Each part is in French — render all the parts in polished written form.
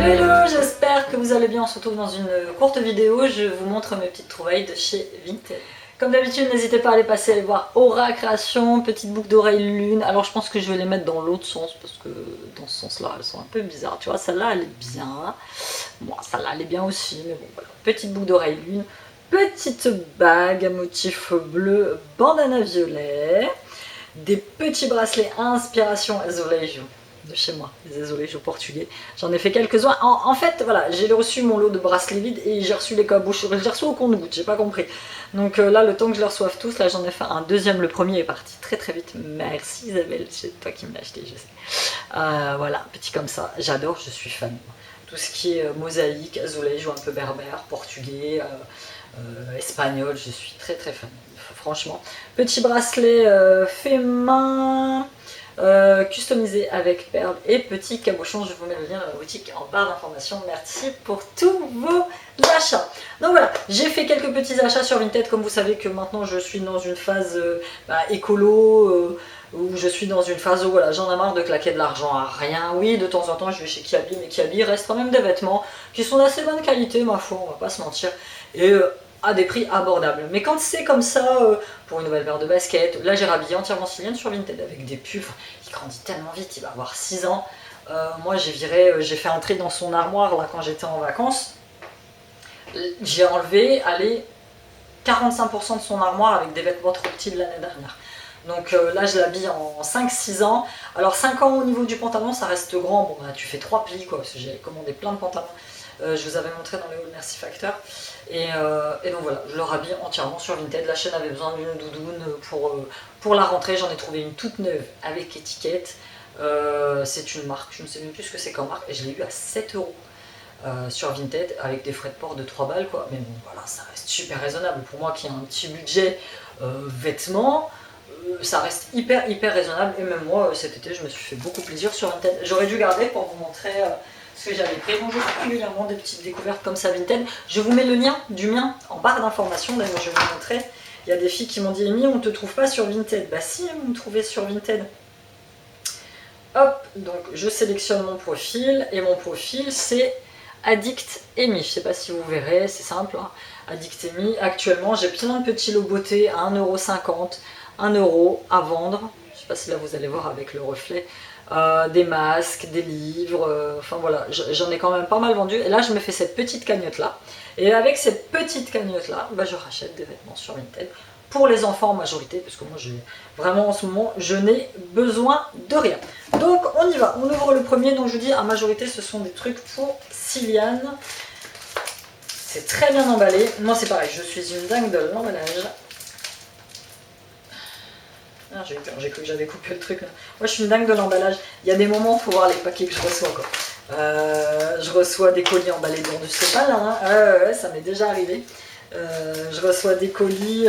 Hello, j'espère que vous allez bien. On se retrouve dans une courte vidéo. Je vous montre mes petites trouvailles de chez Vinted. Comme d'habitude, n'hésitez pas à aller passer, aller voir Aura Création, petite boucle d'oreille lune. Alors je pense que je vais les mettre dans l'autre sens parce que dans ce sens-là, elles sont un peu bizarres. Tu vois, celle-là, elle est bien. Bon, celle-là, elle est bien aussi, mais bon, voilà. Petite boucle d'oreille lune, petite bague à motif bleu, bandana violet, des petits bracelets inspiration azulejo de chez moi, les azulejos portugais. J'en ai fait quelques-uns. En fait, voilà, j'ai reçu mon lot de bracelets vides et j'ai reçu les cabouches. J'ai reçu au compte-gouttes, j'ai pas compris. Donc là, le temps que je les reçoive tous, là j'en ai fait un deuxième. Le premier est parti très très vite. Merci Isabelle, c'est toi qui me l'as acheté, je sais. Voilà, petit comme ça. J'adore, je suis fan. Tout ce qui est mosaïque, azulejo, un peu berbère, portugais, espagnol, je suis très très fan. Franchement. Petit bracelet fait main. Customisé avec perles et petits cabochons. Je vous mets le lien dans la boutique en barre d'informations. Merci pour tous vos achats. Donc voilà, j'ai fait quelques petits achats sur Vinted. Comme vous savez que maintenant je suis dans une phase écolo, où je suis dans une phase où voilà, j'en ai marre de claquer de l'argent à rien. Oui, de temps en temps je vais chez Kiabi, mais Kiabi reste quand même des vêtements qui sont d'assez bonne qualité, ma foi, on va pas se mentir. Et à des prix abordables. Mais quand c'est comme ça, pour une nouvelle paire de baskets, là j'ai rhabillé entièrement Siliane sur Vinted avec des pulls, il grandit tellement vite, il va avoir 6 ans. Moi j'ai fait un tri dans son armoire là quand j'étais en vacances. J'ai enlevé, allez, 45% de son armoire avec des vêtements trop petits de l'année dernière. Donc là je l'habille en 5-6 ans. Alors 5 ans au niveau du pantalon ça reste grand, bon bah tu fais 3 plis quoi, parce que j'ai commandé plein de pantalons. Je vous avais montré dans les Haul Merci Factor. Et donc voilà, je le rhabille entièrement sur Vinted. La chaîne avait besoin d'une doudoune pour la rentrée. J'en ai trouvé une toute neuve avec étiquette. C'est une marque, je ne sais même plus ce que c'est comme marque. Et je l'ai eu à 7 € sur Vinted avec des frais de port de 3 balles quoi. Mais bon voilà, ça reste super raisonnable. Pour moi qui ai un petit budget vêtements, ça reste hyper raisonnable. Et même moi cet été je me suis fait beaucoup plaisir sur Vinted. J'aurais dû garder pour vous montrer ce que j'avais pris. Bonjour, régulièrement des petites découvertes comme ça Vinted. Je vous mets le lien du mien en barre d'informations. D'ailleurs je vais vous montrer. Il y a des filles qui m'ont dit Amy, on ne te trouve pas sur Vinted. Bah si, vous me trouvez sur Vinted. Hop, donc je sélectionne mon profil et mon profil c'est Addict Amy. Je sais pas si vous verrez, c'est simple. Hein. Addict Amy. Actuellement j'ai plein de petits lots beauté à 1,50 €, 1 € à vendre. Je sais pas si là vous allez voir avec le reflet. Des masques, des livres, enfin voilà, j'en ai quand même pas mal vendu. Et là je me fais cette petite cagnotte là. Et avec cette petite cagnotte là, bah, je rachète des vêtements sur Vinted. Pour les enfants en majorité, parce que moi j'ai vraiment en ce moment, je n'ai besoin de rien. Donc on y va, on ouvre le premier. Donc je vous dis, en majorité ce sont des trucs pour Siliane. C'est très bien emballé. Moi c'est pareil, je suis une dingue de l'emballage. Ah, j'ai eu peur, j'ai cru que j'avais coupé le truc là. Moi je suis une dingue de l'emballage. Il y a des moments, il faut voir les paquets que je reçois quoi. Je reçois des colis emballés dans du sépal là, hein. Ouais, ça m'est déjà arrivé. Je reçois des colis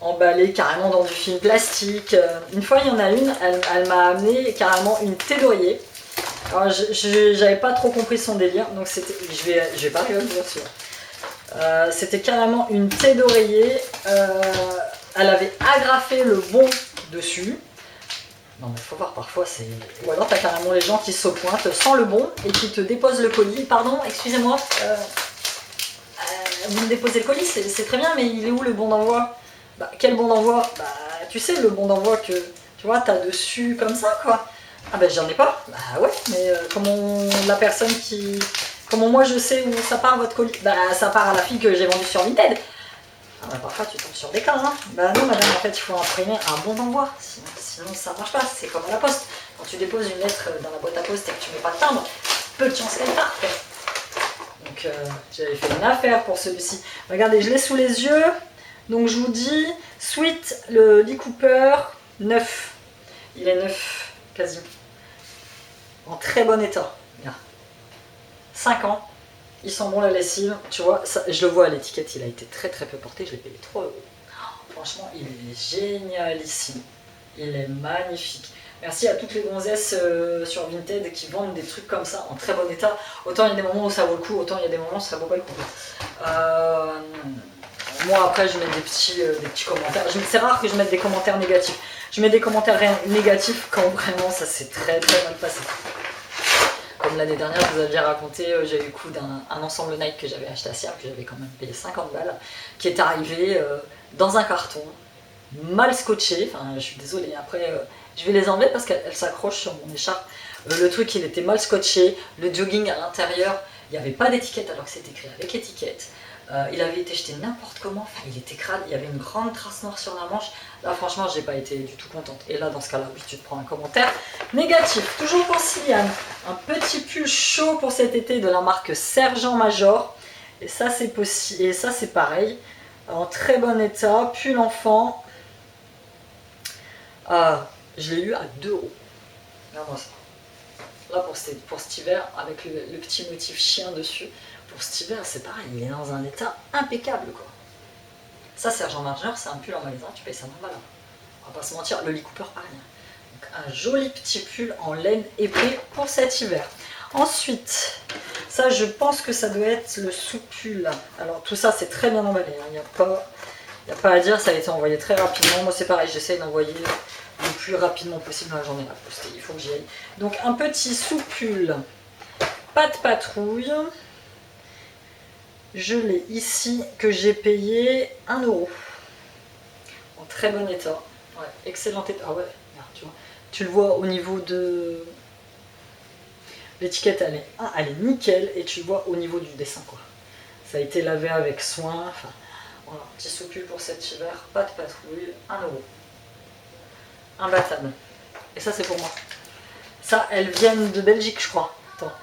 emballés carrément dans du film plastique. Une fois il y en a une, elle m'a amené carrément une thé d'oreiller. Alors j'avais pas trop compris son délire, donc c'était. Je vais pas rigoler bien sûr. C'était carrément une thé d'oreiller. Elle avait agrafé le bon dessus. Non mais faut voir, parfois c'est... Ou alors t'as carrément les gens qui se pointent sans le bon et qui te déposent le colis. Pardon, excusez-moi, vous me déposez le colis, c'est très bien, mais il est où le bon d'envoi? Bah quel bon d'envoi? Bah tu sais le bon d'envoi que tu vois t'as dessus comme ça quoi. Ah bah j'en ai pas. Bah ouais, mais comment la personne qui... Comment moi je sais où ça part votre colis? Bah ça part à la fille que j'ai vendue sur Vinted. Ah bah parfois tu tombes sur des cas, hein. Bah non madame, en fait il faut imprimer un bon d'envoi, sinon ça marche pas, c'est comme à la poste. Quand tu déposes une lettre dans la boîte à poste et que tu mets pas de timbre, peu de chance qu'elle parte. Donc j'avais fait une affaire pour celui-ci. Regardez, je l'ai sous les yeux, donc je vous dis, Sweet, le Lee Cooper, neuf. Il est neuf, quasi. En très bon état. Bien. 5 ans. Il sent bon la lessive, tu vois, ça, je le vois à l'étiquette, il a été très peu porté, je l'ai payé 3 €. Franchement, il est génialissime, il est magnifique. Merci à toutes les gonzesses sur Vinted qui vendent des trucs comme ça en très bon état. Autant il y a des moments où ça vaut le coup, autant il y a des moments où ça vaut pas le coup. Moi après je mets des petits commentaires, c'est rare que je mette des commentaires négatifs. Je mets des commentaires négatifs quand vraiment ça s'est très mal passé. Comme comme l'année dernière, je vous avais raconté, j'ai eu le coup d'un ensemble Nike que j'avais acheté à Sierre, que j'avais quand même payé 50 balles, qui est arrivé dans un carton, mal scotché. Enfin, je suis désolée, après je vais les enlever parce qu'elles s'accrochent sur mon écharpe. Le truc, il était mal scotché, le jogging à l'intérieur, il n'y avait pas d'étiquette alors que c'était écrit avec étiquette. Il avait été jeté n'importe comment, enfin il était crade, il y avait une grande trace noire sur la manche. Là franchement j'ai pas été du tout contente. Et là dans ce cas là oui tu te prends un commentaire négatif. Toujours pour Siliane, un petit pull chaud pour cet été de la marque Sergent Major. Et ça c'est possible, et ça c'est pareil, en très bon état, pull enfant. Je l'ai eu à 2 €. Regarde-moi ça. Là pour cet hiver avec le petit motif chien dessus. Pour cet hiver, c'est pareil, il est dans un état impeccable quoi. Ça, Sergent Major, c'est un pull en magasin, tu payes ça 20 balles. On va pas se mentir, le Lee Cooper, pareil. Donc, un joli petit pull en laine épais pour cet hiver. Ensuite, ça, je pense que ça doit être le sous-pull. Alors, tout ça, c'est très bien emballé. Il n'y a pas à dire, ça a été envoyé très rapidement. Moi, c'est pareil, j'essaye d'envoyer le plus rapidement possible dans la journée à poster. Il faut que j'y aille. Donc, un petit sous-pull, pas de patrouille. Je l'ai ici, que j'ai payé 1 €. En très bon état. Ouais, excellent état. Ah ouais, tu vois. Tu le vois au niveau de... L'étiquette, elle est nickel. Et tu le vois au niveau du dessin, quoi. Ça a été lavé avec soin. Enfin, voilà, petit sous-pull pour cet hiver. Pas de patrouille. 1 €. Imbattable. Et ça, c'est pour moi. Ça, elles viennent de Belgique, je crois. Attends,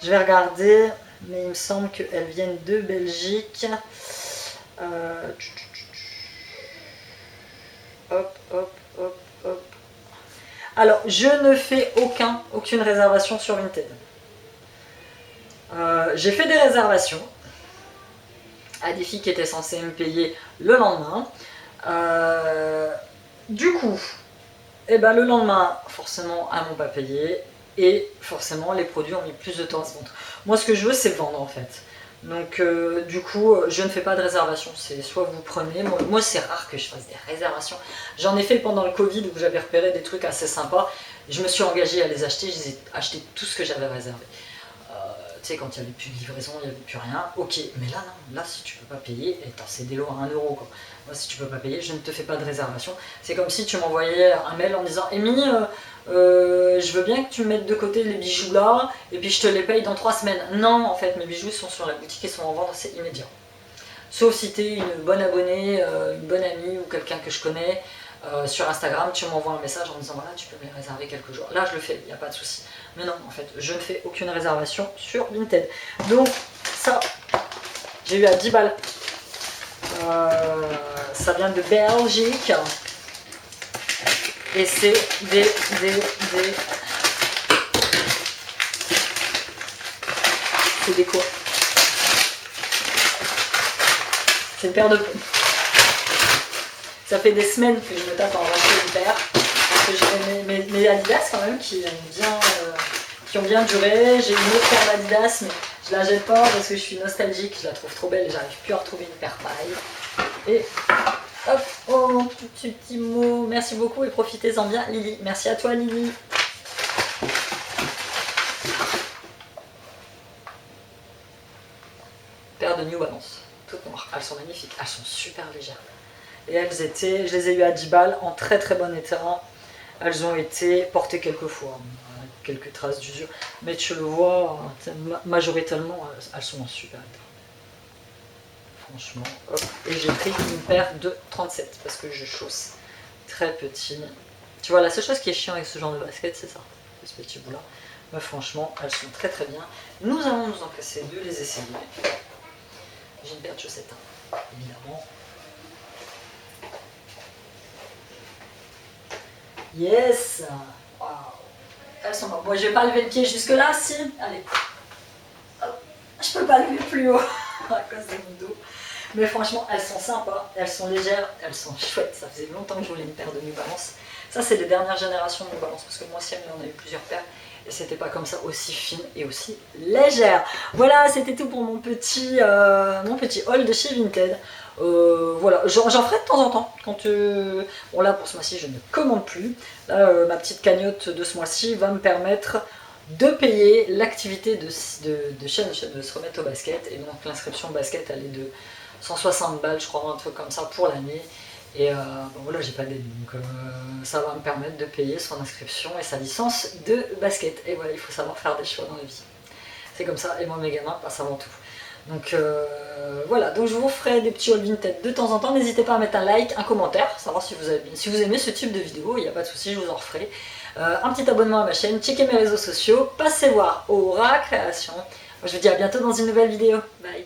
je vais regarder... Mais il me semble qu'elles viennent de Belgique. Hop, hop, hop, hop. Alors, je ne fais aucune réservation sur Vinted. J'ai fait des réservations à des filles qui étaient censées me payer le lendemain. Du coup, le lendemain, forcément, elles m'ont pas payé. Et forcément, les produits ont mis plus de temps à se vendre. Moi, ce que je veux, c'est vendre en fait. Donc, du coup, je ne fais pas de réservation. C'est soit vous prenez. Moi, c'est rare que je fasse des réservations. J'en ai fait pendant le Covid où j'avais repéré des trucs assez sympas. Je me suis engagée à les acheter. Je les ai acheté tout ce que j'avais réservé. Tu sais, quand il n'y avait plus de livraison, il n'y avait plus rien. Ok, mais là, non. Là, si tu peux pas payer, c'est des lots à 1 € quoi. Moi, si tu peux pas payer, je ne te fais pas de réservation. C'est comme si tu m'envoyais un mail en disant Amy, je veux bien que tu me mettes de côté les bijoux là, et puis je te les paye dans 3 semaines. Non, en fait, mes bijoux sont sur la boutique et sont en vente, c'est immédiat. Sauf si tu es une bonne abonnée, une bonne amie ou quelqu'un que je connais sur Instagram, tu m'envoies un message en me disant voilà, tu peux me les réserver quelques jours. Là, je le fais, il n'y a pas de souci. Mais non, en fait, je ne fais aucune réservation sur Vinted. Donc, ça, j'ai eu à 10 balles. Ça vient de Belgique. Et c'est des... C'est des quoi? C'est une paire de pompes. Ça fait des semaines que je me tape en racheter une paire. Parce que j'ai mes Adidas quand même qui ont bien duré. J'ai une autre paire d'Adidas mais je la jette pas parce que je suis nostalgique. Je la trouve trop belle et j'arrive plus à retrouver une paire pareille. Et hop, oh mon petit mot. Merci beaucoup et profitez-en bien Lily. Merci à toi Lily. Paire de New Balance. Toutes noires. Elles sont magnifiques. Elles sont super légères. Et elles étaient, je les ai eues à 10 balles en très très bon état. Elles ont été portées quelques fois, quelques traces d'usure, mais tu le vois, majoritairement elles sont en super état. Franchement, hop. Et j'ai pris une paire de 37 parce que je chausse très petit. Tu vois, la seule chose qui est chiant avec ce genre de basket, c'est ça, ce petit bout là. Mais franchement, elles sont très très bien. Nous allons nous en casser deux, les essayer. J'ai une paire de chaussettes, hein, évidemment. Yes! Wow. Elles sont bonnes. Bon, je vais pas lever le pied jusque là, si. Allez. Hop. Je peux pas lever plus haut à cause de mon dos. Mais franchement, elles sont sympas, elles sont légères, elles sont chouettes. Ça faisait longtemps que je voulais une paire de New Balance. Ça, c'est les dernières générations de New Balance. Parce que moi aussi, on a eu plusieurs paires. Et c'était pas comme ça aussi fine et aussi légère. Voilà, c'était tout pour mon petit haul de chez Vinted. Voilà, j'en ferai de temps en temps. Quand, bon là pour ce mois-ci je ne commande plus. Là ma petite cagnotte de ce mois-ci va me permettre de payer l'activité de chaîne de se remettre au basket. Et donc l'inscription au basket elle est de 160 balles je crois, un truc comme ça pour l'année. Et bon voilà, j'ai pas d'aide, donc ça va me permettre de payer son inscription et sa licence de basket. Et voilà, il faut savoir faire des choix dans la vie. C'est comme ça, et moi mes gamins passent avant tout. Donc voilà, donc je vous ferai des petits haul vintage de temps en temps. N'hésitez pas à mettre un like, un commentaire, savoir si vous aimez ce type de vidéo, il n'y a pas de souci, je vous en referai. Un petit abonnement à ma chaîne, checkez mes réseaux sociaux, passez voir Aura Création. Moi je vous dis à bientôt dans une nouvelle vidéo. Bye.